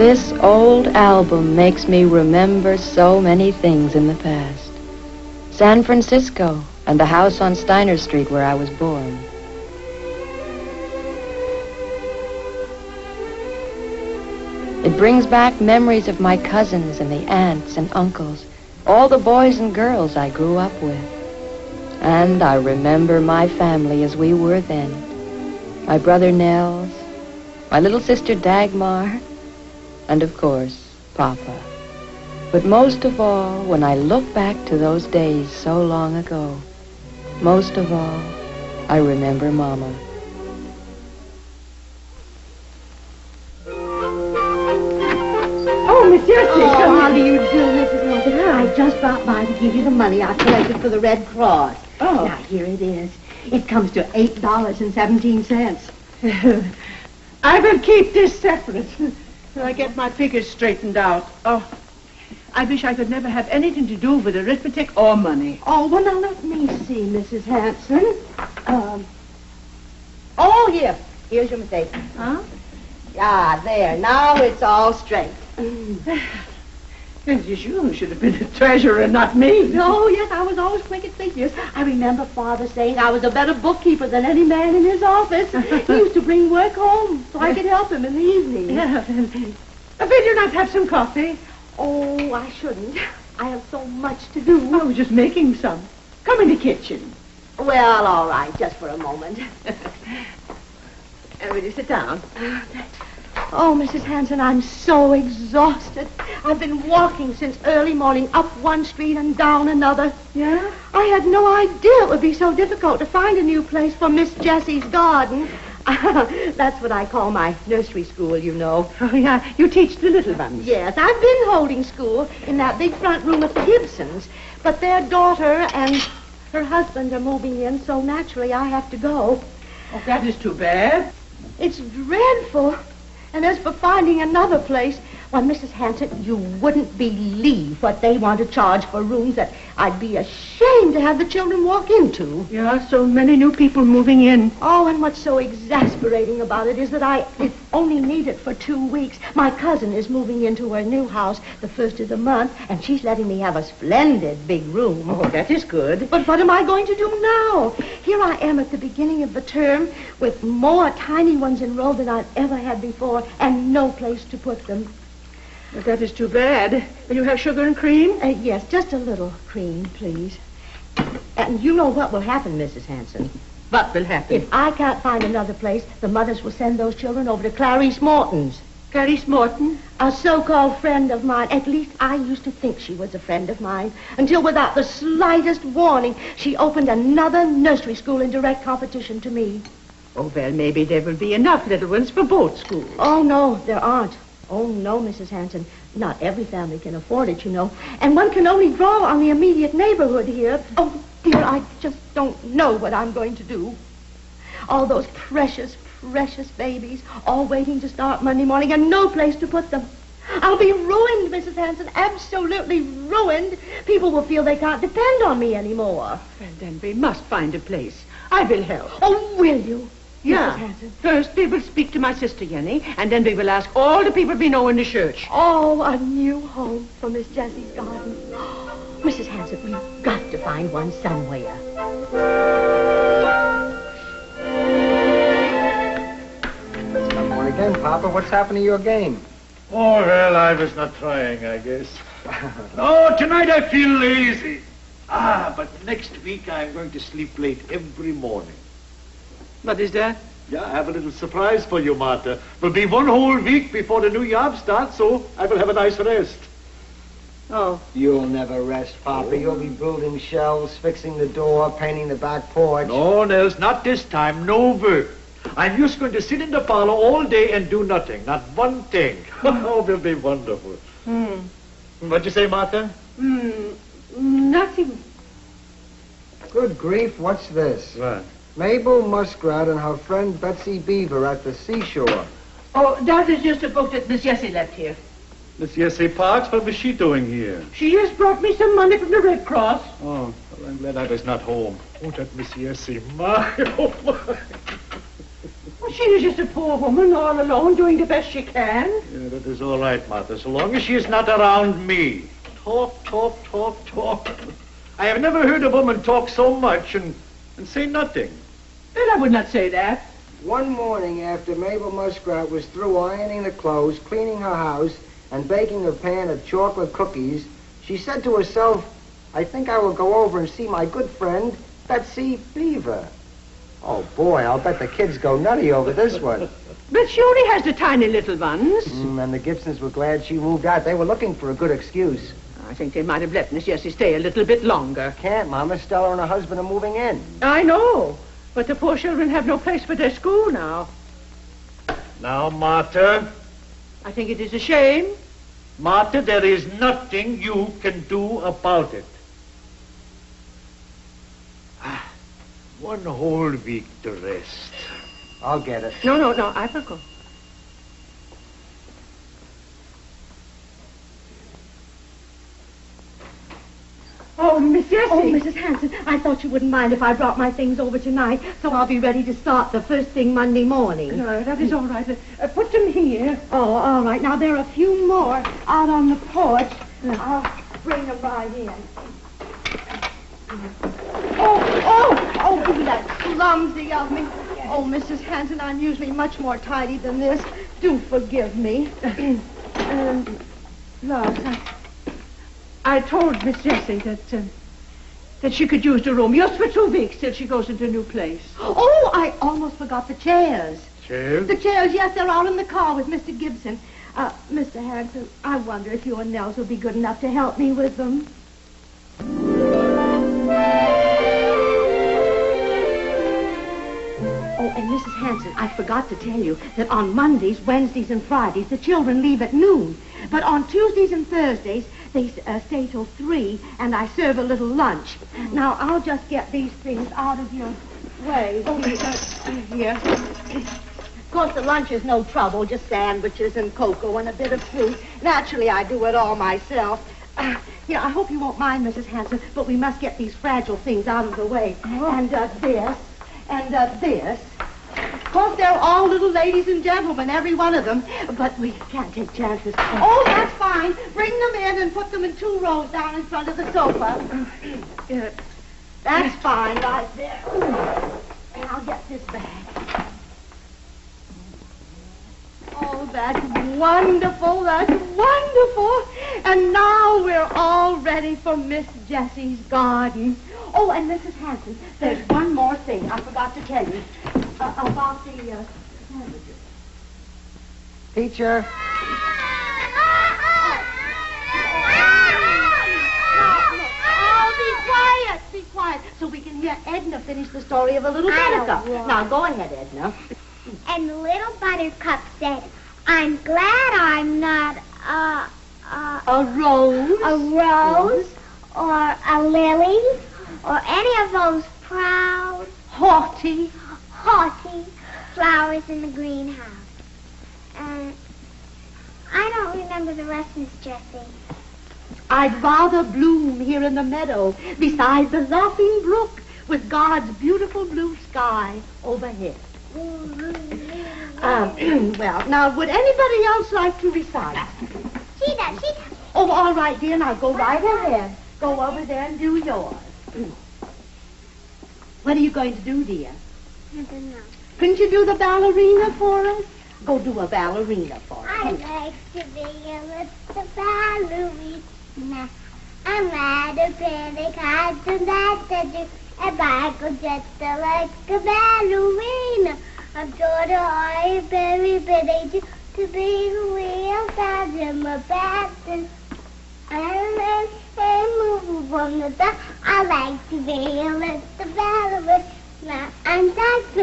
This old album makes me remember so many things in the past. San Francisco and the house on Steiner Street where I was born. It brings back memories of my cousins and the aunts and uncles, all the boys and girls I grew up with. And I remember my family as we were then. My brother Nels, my little sister Dagmar, and of course, Papa. But most of all, when I look back to those days so long ago, most of all, I remember Mama. Oh, Miss Jessie. Oh, how do you do, Mrs. Hampton? I just dropped by to give you the money I collected for the Red Cross. Oh. Now, here it is. It comes to $8.17. I will keep this separate till I get my figures straightened out. Oh, I wish I could never have anything to do with arithmetic or money. Oh, well, now, let me see, Mrs. Hanson. Oh, here. Here's your mistake. Huh? Ah, there. Now it's all straight. As usual, you should have been the treasurer, not me. Oh, yes, I was always quick at figures. I remember Father saying I was a better bookkeeper than any man in his office. He used to bring work home so I could help him in the evening. Yeah. Will you not have some coffee? Oh, I shouldn't. I have so much to do. I was just making some. Come in the kitchen. Well, all right, just for a moment. Will you sit down? Oh, Mrs. Hanson, I'm so exhausted. I've been walking since early morning, up one street and down another. Yeah? I had no idea it would be so difficult to find a new place for Miss Jessie's garden. That's what I call my nursery school, you know. Oh, yeah, you teach the little ones. Yes, I've been holding school in that big front room at the Gibsons, but their daughter and her husband are moving in, so naturally I have to go. Oh, that is too bad. It's dreadful. And as for finding another place, why, Mrs. Hanson, you wouldn't believe what they want to charge for rooms that I'd be ashamed to have the children walk into. Yeah, so many new people moving in. Oh, and what's so exasperating about it is that I only need it for 2 weeks. My cousin is moving into her new house the first of the month, and she's letting me have a splendid big room. Oh, that is good. But what am I going to do now? Here I am at the beginning of the term with more tiny ones enrolled than I've ever had before, and no place to put them. Well, that is too bad. Will you have sugar and cream? Yes, just a little cream, please. And you know what will happen, Mrs. Hanson. What will happen? If I can't find another place, the mothers will send those children over to Clarice Morton's. Clarice Morton? A so-called friend of mine. At least I used to think she was a friend of mine. Until without the slightest warning, she opened another nursery school in direct competition to me. Oh, well, maybe there will be enough little ones for both schools. Oh, no, there aren't. Oh, no, Mrs. Hanson. Not every family can afford it, you know. And one can only draw on the immediate neighborhood here. Oh, dear, I just don't know what I'm going to do. All those precious, precious babies, all waiting to start Monday morning and no place to put them. I'll be ruined, Mrs. Hanson, absolutely ruined. People will feel they can't depend on me anymore. Well, then we must find a place. I will help. Oh, will you? Yeah. Mrs. Hanson. First, we will speak to my sister Jenny, and then we will ask all the people we know in the church. Oh, a new home for Miss Jessie's garden. Mrs. Hanson, we've got to find one somewhere. Someone again, Papa. What's happened to your game? Oh, well, I was not trying, I guess. Oh, tonight I feel lazy. But next week I'm going to sleep late every morning. What is that? Yeah, I have a little surprise for you, Martha. Will be 1 whole week before the new job starts, so I will have a nice rest. Oh. You'll never rest, Papa. You'll be building shelves, fixing the door, painting the back porch. No, Nels, not this time. No work. I'm just going to sit in the parlor all day and do nothing. Not one thing. Oh, it will be wonderful. What'd you say, Martha? Nothing. Good grief, what's this? What? Mabel Muskrat and her friend Betsy Beaver at the seashore. Oh, that is just a book that Miss Jessie left here. Miss Jessie Parks, what was she doing here? She just brought me some money from the Red Cross. Oh, well, I'm glad I was not home. Oh, that Miss Jessie, my, oh, my. Oh, She is just a poor woman all alone doing the best she can. Yeah, that is all right, Martha, so long as she is not around me. Talk, talk, talk, talk. I have never heard a woman talk so much and say nothing. Well, I would not say that. One morning after Mabel Muskrat was through ironing the clothes, cleaning her house, and baking a pan of chocolate cookies, she said to herself, I think I will go over and see my good friend, Betsy Beaver. Oh, boy, I'll bet the kids go nutty over this one. But she only has the tiny little ones. And the Gibsons were glad she moved out. They were looking for a good excuse. I think they might have let Miss Jessie stay a little bit longer. Can't, Mama. Stella and her husband are moving in. I know, but the poor children have no place for their school now. Now, Martha. I think it is a shame. Martha, there is nothing you can do about it. One whole week to rest. I'll get it. No, I will go. Oh, Miss Jessie. Oh, Mrs. Hanson, I thought you wouldn't mind if I brought my things over tonight, so I'll be ready to start the first thing Monday morning. No, that is all right. Put them here. Oh, all right. Now, there are a few more out on the porch. I'll bring them right in. Oh, that's clumsy of me. Oh, Mrs. Hanson, I'm usually much more tidy than this. Do forgive me. Look, I told Miss Jessie that she could use the room just for 2 weeks till she goes into a new place. Oh, I almost forgot the chairs. Chairs? The chairs, yes, they're out in the car with Mr. Gibson. Mr. Hanson, I wonder if you and Nels will be good enough to help me with them. Oh, and Mrs. Hanson, I forgot to tell you that on Mondays, Wednesdays, and Fridays, the children leave at noon. But on Tuesdays and Thursdays, they stay till 3, and I serve a little lunch. Now, I'll just get these things out of your way. Here. Of course, the lunch is no trouble, just sandwiches and cocoa and a bit of fruit. Naturally, I do it all myself. Here, I hope you won't mind, Mrs. Hanson, but we must get these fragile things out of the way. And this, and this. Of course, they're all little ladies and gentlemen, every one of them, but we can't take chances. Oh, that's fine. Bring them in and put them in 2 rows down in front of the sofa. That's fine, right there. And I'll get this bag. Oh, that's wonderful, that's wonderful. And now we're all ready for Miss Jessie's garden. Oh, and Mrs. Hanson, there's one more thing I forgot to tell you about the sandwiches. Teacher. Oh, be quiet, so we can hear Edna finish the story of a little buttercup. Now, go ahead, Edna. And the little buttercup said, I'm glad I'm not A rose? a rose or a lily or any of those proud, Haughty. haughty flowers in the greenhouse. And I don't remember the rest, Miss Jessie. I'd rather bloom here in the meadow beside the laughing brook with God's beautiful blue sky overhead. Well, now, would anybody else like to recite? She does. Oh, all right, dear. Now, go right ahead. Go over there and do yours. What are you going to do, dear? I don't know. Couldn't you do the ballerina for us? Go do a ballerina for us. I like to be a little ballerina. I'm rather pretty, kind of that to do. If I could just like a ballerina, I'm sure to I very pretty to be real fast in my pattern. And move on the top. I like to be a little ballerina, and that's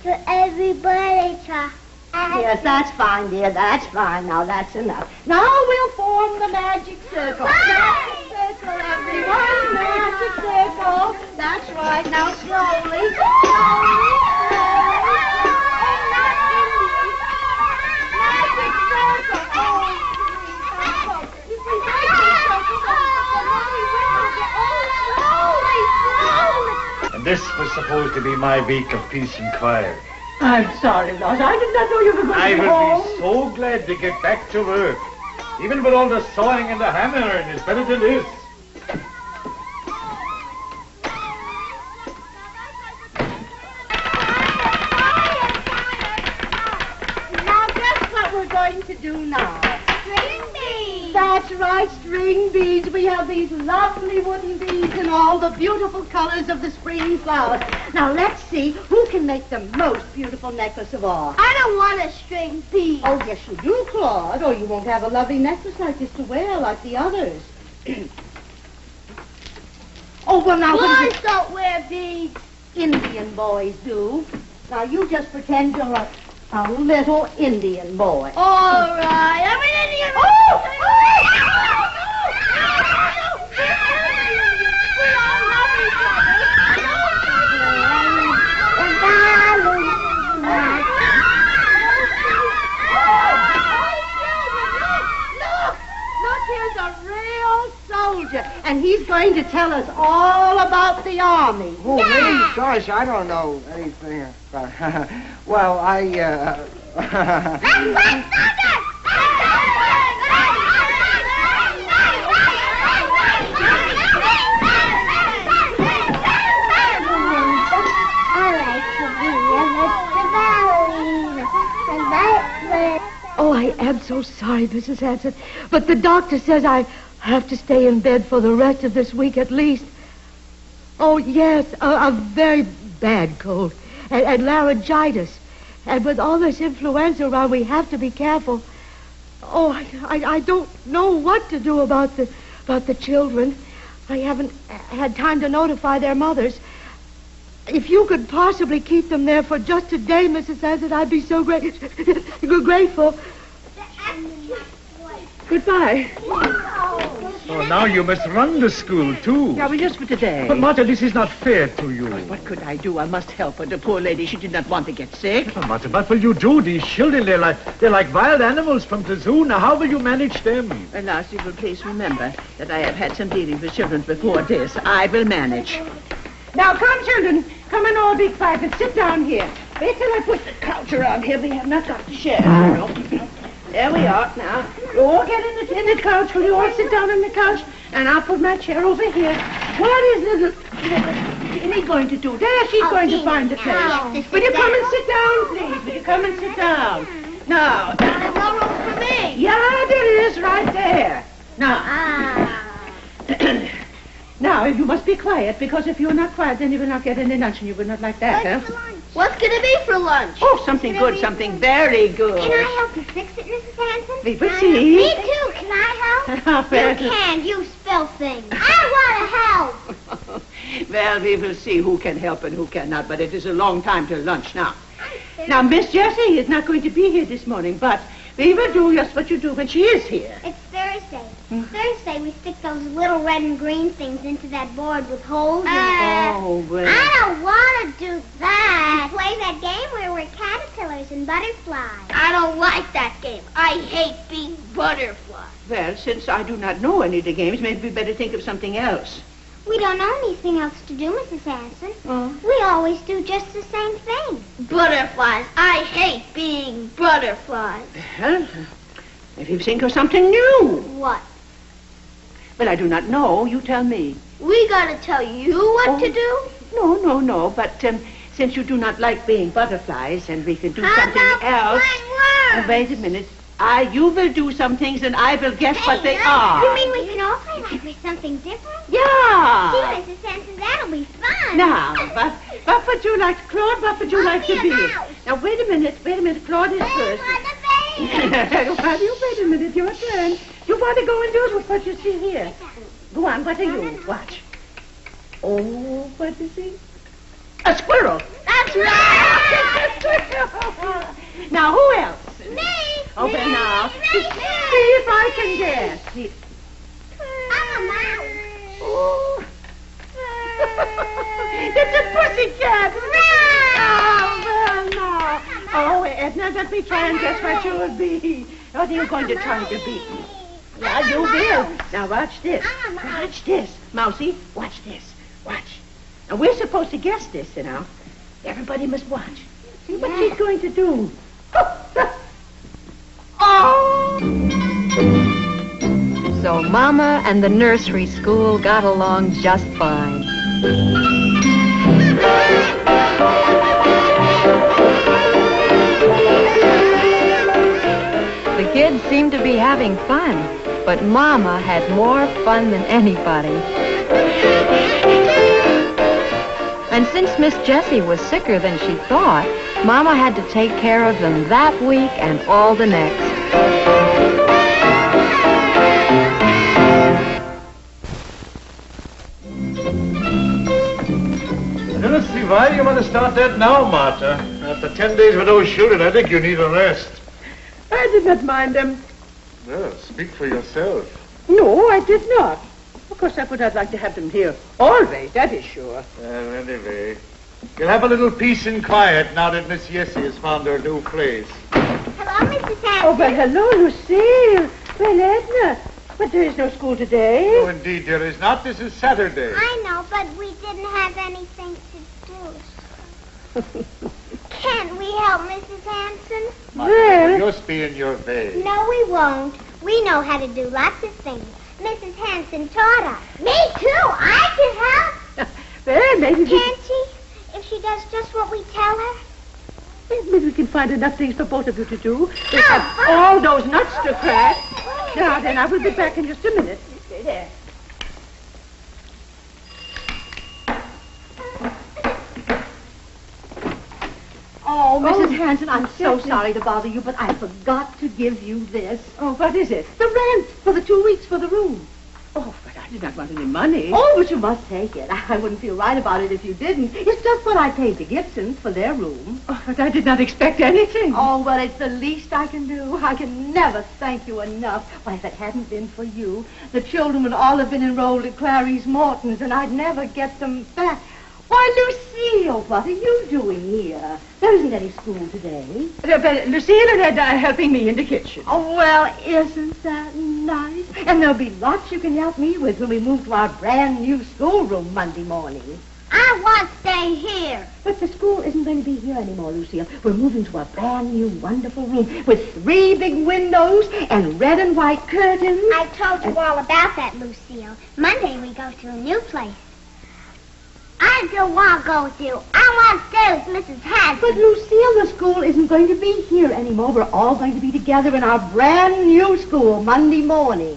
to everybody try. Yes, that's fine, dear. That's fine. Now, that's enough. Now we'll form the magic circle. Magic circle, everyone. Magic circle. That's right. Now, slowly. Slowly. Magic circle. Oh, if we break the circle, the money will get slowly. And this was supposed to be my week of peace and quiet. I'm sorry, Ross. I did not know you were going I to be will home. be so glad to get back to work. Even with all the sawing and the hammering, it's better than this. Now, guess what we're going to do now? String beans. That's right, string beads. We have these lovely wooden beads in all the beautiful colors of the spring flowers. Now, let's see who can make the most beautiful necklace of all. I don't want a string bead. Oh, yes, you do, Claude, or you won't have a lovely necklace like this to wear like the others. Oh, well, now, Boys don't wear beads. Indian boys do. Now, you just pretend you're a little Indian boy. All right. I'm an Indian. Look, here's a real soldier, and he's going to tell us all about the army. Oh, me? Gosh, I don't know anything about well, Oh, I am so sorry, Mrs. Hanson, but the doctor says I have to stay in bed for the rest of this week at least. Oh, yes, a very bad cold and laryngitis. And with all this influenza around, we have to be careful. Oh, I don't know what to do about the children. I haven't had time to notify their mothers. If you could possibly keep them there for just a day, Mrs. Hanson, I'd be so grateful. Goodbye. Oh, now you must run the school, too. Yeah, well, just for today. But, Martha, this is not fair to you. What could I do? I must help her. The poor lady, she did not want to get sick. Oh, Martha, what will you do? These children, they're like wild animals from the zoo. Now, how will you manage them? And last, you will please remember that I have had some dealings with children before this. I will manage. Now, come, children. Come and all be quiet and sit down here. Wait till I put the couch around here. We have not got the chair. There we are. Now, you all get in the couch. Will you all sit down on the couch? And I'll put my chair over here. What is little Jenny going to do? There, she's going to find the place. Will you come and sit down, please? Will you come and sit down? No. There's no room for me. Yeah, there is, right there. Now. Now, you must be quiet, because if you're not quiet, then you will not get any lunch, and you will not like that, huh? What's going to be for lunch? Oh, something good, something very good. Can I help you fix it, Mrs. Hanson? We will see. Me too. Can I help? You can. You spell things. I want to help. Well, we will see who can help and who cannot, but it is a long time till lunch now. Now, Miss Jessie is not going to be here this morning, but we will do just what you do when she is here. It's Thursday. Thursday, we stick those little red and green things into that board with holes in it. Oh, well. I don't want to do that. We play that game where we're caterpillars and butterflies. I don't like that game. I hate being butterflies. Well, since I do not know any of the games, maybe we better think of something else. We don't know anything else to do, Mrs. Hanson. Oh. We always do just the same thing. Butterflies. I hate being butterflies. Well, maybe we think of something new. What? Well, I do not know. You tell me. We gotta tell you what to do? No. But since you do not like being butterflies, and we can do How something about else. fine words? Wait a minute. You will do some things, and I will guess what they You are. mean we can all play like we're something different? Yeah. See, Mrs. Hanson, that'll be fun. Now, what would you like, Claude? What would you like to be? mouse. Now, wait a minute. Claude is I first. want to be. Well, you wait a minute. Your turn. You want to go and do what you see here. Go on. What are you? Watch. Oh, what is he? A squirrel. That's right. Now, who else? Me. Okay, Me. now. Me. See if I can guess. See. I'm a mouse. Oh. It's a pussycat. Oh, well, no. Oh, Edna, let me try and guess what you will be. What are you going to try to be? Yeah, you will. Now, watch this. Watch this. Mousie, watch this. Watch. Now, we're supposed to guess this, you know. Everybody must watch. See what she's going to do. So Mama and the nursery school got along just fine. The kids seemed to be having fun, but Mama had more fun than anybody. And since Miss Jessie was sicker than she thought, Mama had to take care of them that week and all the next. I don't see why you want to start that now, Martha. After 10 days with those children, I think you need a rest. I did not mind them. Well, speak for yourself. No, I did not. Of course, I would not like to have them here always, that is sure. Well, anyway, you'll have a little peace and quiet now that Miss Jessie has found her new place. Hello, Mrs. Hanson. Oh, but hello, Lucille. Well, Edna, but there is no school today. No, indeed, there is not. This is Saturday. I know, but we didn't have anything to do. Can't we help, Mrs. Hanson? Martha, Well- you'll just be in your way. No, we won't. We know how to do lots of things. Mrs. Hanson taught us. Me too. I can help. Well, maybe Can't she? If she does just what we tell her? maybe we can find enough things for both of you to do. They have all those nuts to crack. Now, then, I will be back in just a minute. You stay there. Oh, Mrs. Hanson, I'm so sorry to bother you, but I forgot to give you this. Oh, what is it? The rent for the 2 weeks for the room. Oh, but I did not want any money. Oh, but you must take it. I wouldn't feel right about it if you didn't. It's just what I paid the Gibsons for their room. Oh, but I did not expect anything. Oh, well, it's the least I can do. I can never thank you enough. Why, if it hadn't been for you, the children would all have been enrolled at Clarice Morton's, and I'd never get them back. Why, Lucille, what are you doing here? There isn't any school today. But Lucille and Edna are helping me in the kitchen. Oh, well, isn't that nice? And there'll be lots you can help me with when we move to our brand new schoolroom Monday morning. I want to stay here. But the school isn't going to be here anymore, Lucille. We're moving to a brand new, wonderful room with 3 big windows and red and white curtains. I told you all about that, Lucille. Monday we go to a new place. I don't want to go with you. I want to stay with Mrs. Hanson. But, Lucille, the school isn't going to be here anymore. We're all going to be together in our brand new school Monday morning.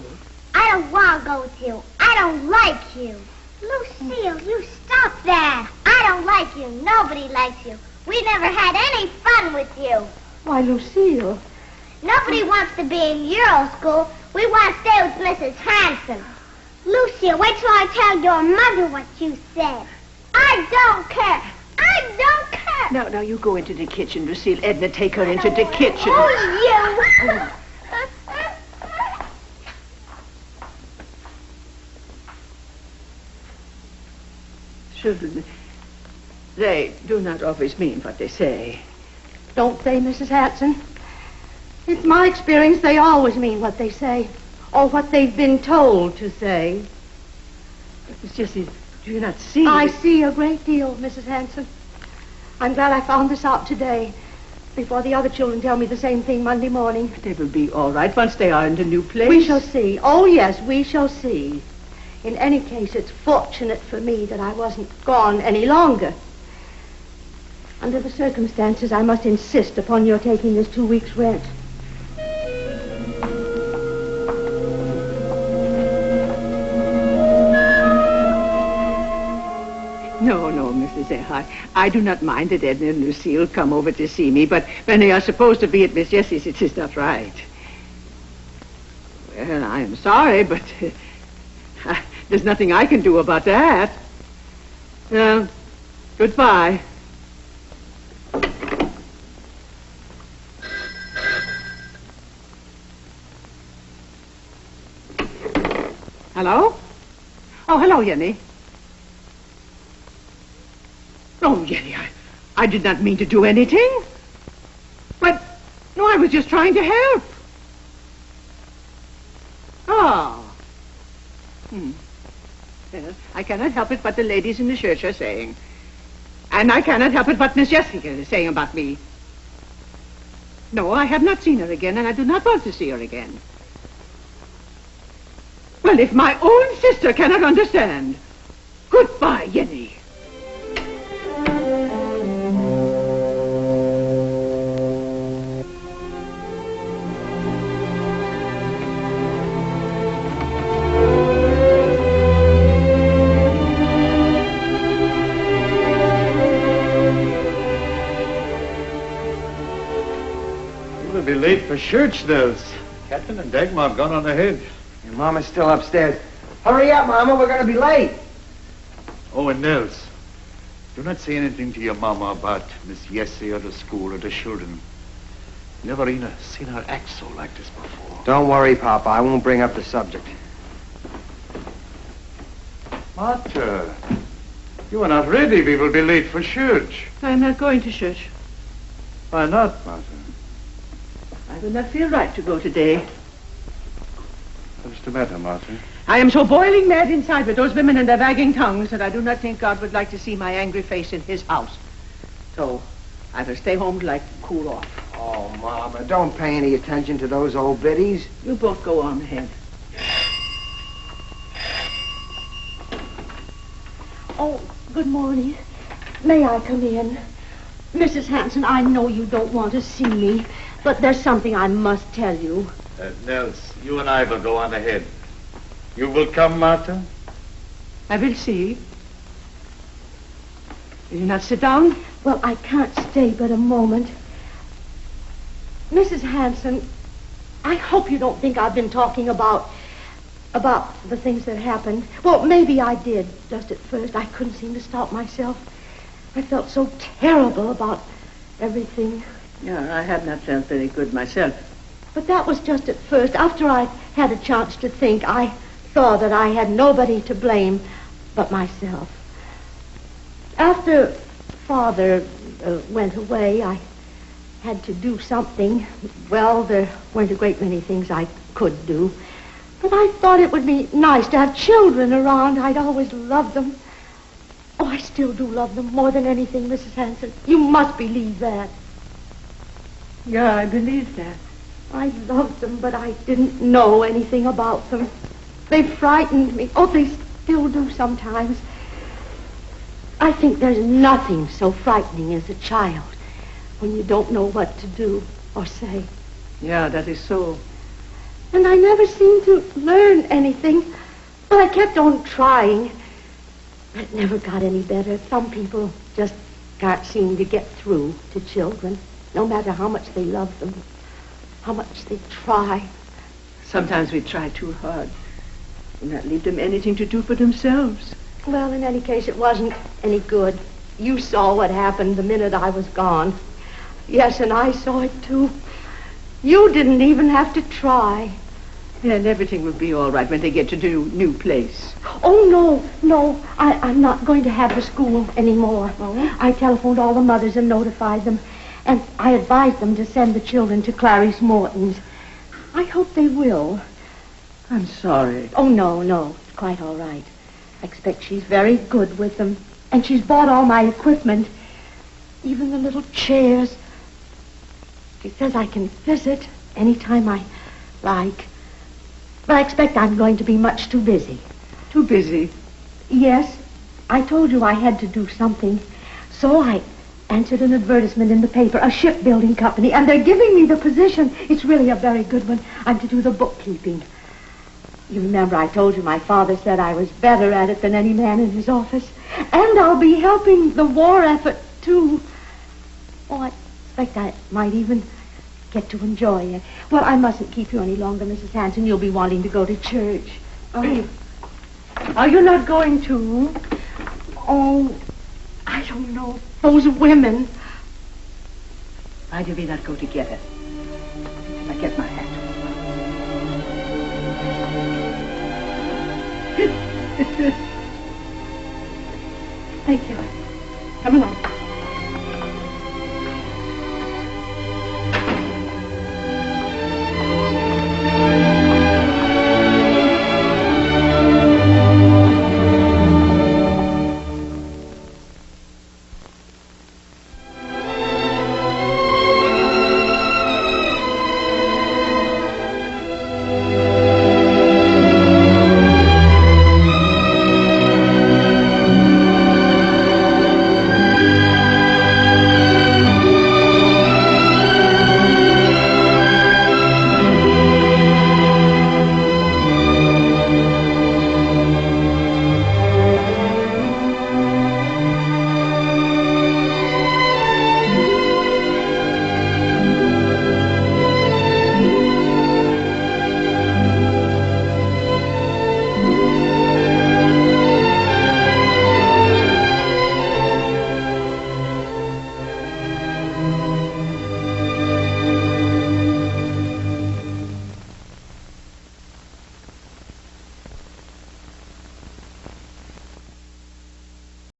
I don't want to go with you. I don't like you. Lucille, you stop that. I don't like you. Nobody likes you. We never had any fun with you. Why, Lucille. Nobody wants to be in Euro school. We want to stay with Mrs. Hanson. Lucille, wait till I tell your mother what you said. I don't care. I don't care. Now, you go into the kitchen, Lucille. Edna, take her into the kitchen. Oh, you. Children, they do not always mean what they say. Don't they, Mrs. Hanson? It's my experience they always mean what they say, or what they've been told to say. Miss Jessie, do you not see? I see a great deal, Mrs. Hanson. I'm glad I found this out today, before the other children tell me the same thing Monday morning. They will be all right once they are in the new place. We shall see. Oh, yes, we shall see. In any case, it's fortunate for me that I wasn't gone any longer. Under the circumstances, I must insist upon your taking this 2 weeks' rent. No, Mrs. Earhart. I do not mind that Edna and Lucille come over to see me, but when they are supposed to be at Miss Jessie's, it is not right. Well, I am sorry, but there's nothing I can do about that. Well, goodbye. Hello? Oh, hello, Jenny. Oh, Jenny, I did not mean to do anything. But, no, I was just trying to help. Oh. Well, I cannot help it what the ladies in the church are saying. And I cannot help it what Miss Jessica is saying about me. No, I have not seen her again, and I do not want to see her again. Well, if my own sister cannot understand. Goodbye, Jenny. We'll be late for church, Nels. Captain and Dagmar have gone on ahead. Your Mama's still upstairs. Hurry up, Mama. We're going to be late. Oh, and Nels, do not say anything to your Mama about Miss Jessie or the school or the children. Never seen her act so like this before. Don't worry, Papa. I won't bring up the subject. Martha, you are not ready. We will be late for church. I'm not going to church. Why not, Martha? I do not feel right to go today. What's the matter, Martha? I am so boiling mad inside with those women and their wagging tongues that I do not think God would like to see my angry face in his house. So, I will stay home till I cool off. Oh, Mama, don't pay any attention to those old biddies. You both go on ahead. Oh, good morning. May I come in? Mrs. Hanson, I know you don't want to see me, but there's something I must tell you. Nels, you and I will go on ahead. You will come, Martha? I will see. Will you not sit down? Well, I can't stay but a moment. Mrs. Hanson, I hope you don't think I've been talking about the things that happened. Well, maybe I did, just at first. I couldn't seem to stop myself. I felt so terrible about everything. Yeah, I have not felt very good myself. But that was just at first. After I had a chance to think, I saw that I had nobody to blame but myself. After Father went away, I had to do something. Well, there weren't a great many things I could do. But I thought it would be nice to have children around. I'd always loved them. Oh, I still do love them more than anything, Mrs. Hanson. You must believe that. Yeah, I believe that. I loved them, but I didn't know anything about them. They frightened me. Oh, they still do sometimes. I think there's nothing so frightening as a child when you don't know what to do or say. Yeah, that is so. And I never seemed to learn anything. But I kept on trying. It never got any better. Some people just can't seem to get through to children, no matter how much they love them, how much they try. Sometimes we try too hard. We not leave them anything to do for themselves. Well, in any case, it wasn't any good. You saw what happened the minute I was gone. Yes, and I saw it, too. You didn't even have to try. Yeah, and everything will be all right when they get to the new place. Oh, no. I'm not going to have the school anymore. Oh? I telephoned all the mothers and notified them. And I advised them to send the children to Clarice Morton's. I hope they will. I'm sorry. Oh, no. It's quite all right. I expect she's very good with them. And she's bought all my equipment. Even the little chairs. She says I can visit anytime I like. But I expect I'm going to be much too busy. Too busy? Yes. I told you I had to do something. So I answered an advertisement in the paper, a shipbuilding company, and they're giving me the position. It's really a very good one. I'm to do the bookkeeping. You remember I told you my father said I was better at it than any man in his office. And I'll be helping the war effort, too. Oh, I expect I might even get to enjoy it. Well, I mustn't keep you any longer, Mrs. Hanson. You'll be wanting to go to church. Oh. Are you not going to? Oh, I don't know. Those women. Why do we not go together? I get my hat. Thank you. Come along.